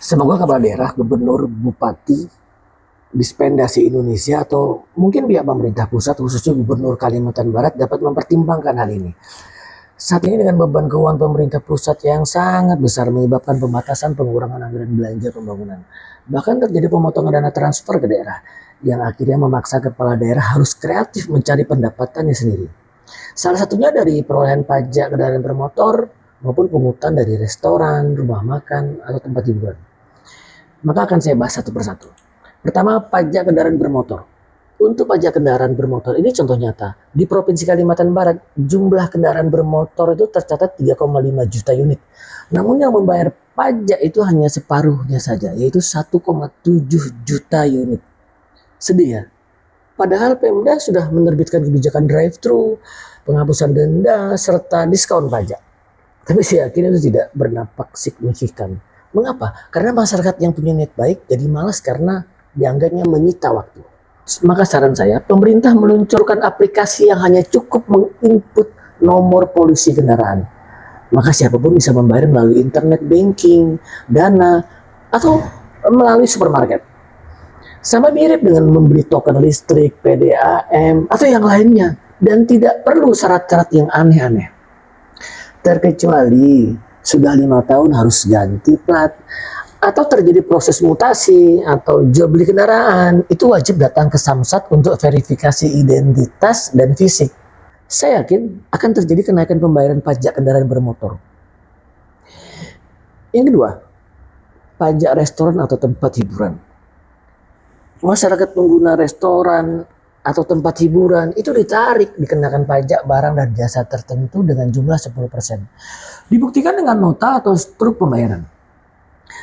Semoga kepala daerah, gubernur, bupati, Dispenda se-Indonesia atau mungkin pihak pemerintah pusat khususnya Gubernur Kalimantan Barat dapat mempertimbangkan hal ini. Saat ini dengan beban keuangan pemerintah pusat yang sangat besar menyebabkan pembatasan pengurangan anggaran belanja pembangunan. Bahkan terjadi pemotongan dana transfer ke daerah yang akhirnya memaksa kepala daerah harus kreatif mencari pendapatannya sendiri. Salah satunya dari perolehan pajak kendaraan bermotor maupun pungutan dari restoran, rumah makan, atau tempat hiburan. Maka akan saya bahas satu persatu. Pertama, pajak kendaraan bermotor. Untuk pajak kendaraan bermotor ini contoh nyata. Di Provinsi Kalimantan Barat, jumlah kendaraan bermotor itu tercatat 3,5 juta unit. Namun yang membayar pajak itu hanya separuhnya saja, yaitu 1,7 juta unit. Sedih ya? Padahal Pemda sudah menerbitkan kebijakan drive-thru, penghapusan denda, serta diskon pajak. Tapi saya yakin itu tidak berdampak signifikan. Mengapa? Karena masyarakat yang punya niat baik jadi malas karena dianggapnya menyita waktu. Maka saran saya, pemerintah meluncurkan aplikasi yang hanya cukup menginput nomor polisi kendaraan. Maka siapapun bisa membayar melalui internet banking, dana, atau melalui supermarket. Sama mirip dengan membeli token listrik, PDAM, atau yang lainnya. Dan tidak perlu syarat-syarat yang aneh-aneh. Terkecuali sudah 5 tahun harus ganti plat, atau terjadi proses mutasi atau jual beli kendaraan, itu wajib datang ke Samsat untuk verifikasi identitas dan fisik. Saya yakin akan terjadi kenaikan pembayaran pajak kendaraan bermotor. Yang kedua, pajak restoran atau tempat hiburan. Masyarakat pengguna restoran atau tempat hiburan itu dikenakan pajak barang dan jasa tertentu dengan jumlah 10%. Dibuktikan dengan nota atau struk pembayaran.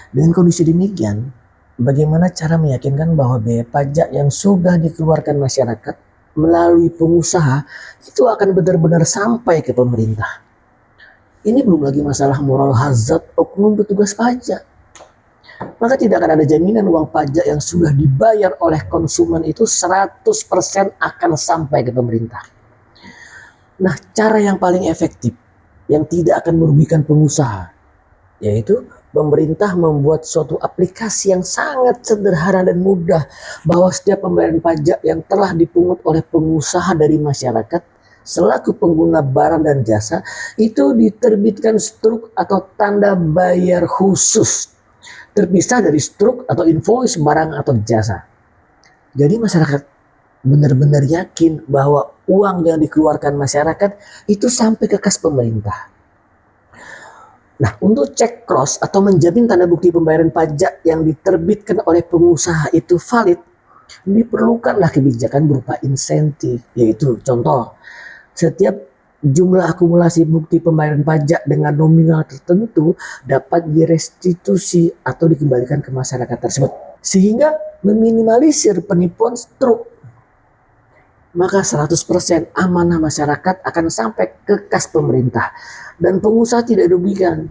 Dengan kondisi demikian, bagaimana cara meyakinkan bahwa biaya pajak yang sudah dikeluarkan masyarakat melalui pengusaha itu akan benar-benar sampai ke pemerintah? Ini belum lagi masalah moral hazard oknum petugas pajak. Maka tidak akan ada jaminan uang pajak yang sudah dibayar oleh konsumen itu 100% akan sampai ke pemerintah. Nah, cara yang paling efektif yang tidak akan merugikan pengusaha yaitu pemerintah membuat suatu aplikasi yang sangat sederhana dan mudah bahwa setiap pembayaran pajak yang telah dipungut oleh pengusaha dari masyarakat selaku pengguna barang dan jasa itu diterbitkan struk atau tanda bayar khusus terpisah dari struk atau invoice barang atau jasa. Jadi masyarakat benar-benar yakin bahwa uang yang dikeluarkan masyarakat itu sampai ke kas pemerintah. Nah, untuk cek cross atau menjamin tanda bukti pembayaran pajak yang diterbitkan oleh pengusaha itu valid, diperlukanlah kebijakan berupa insentif, yaitu contoh, setiap jumlah akumulasi bukti pembayaran pajak dengan nominal tertentu dapat direstitusi atau dikembalikan ke masyarakat tersebut, sehingga meminimalisir penipuan struk. Maka 100% amanah masyarakat akan sampai ke kas pemerintah dan pengusaha tidak dirugikan.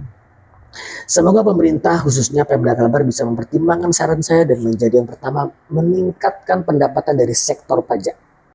Semoga pemerintah khususnya Pemda Kalbar bisa mempertimbangkan saran saya dan menjadi yang pertama meningkatkan pendapatan dari sektor pajak.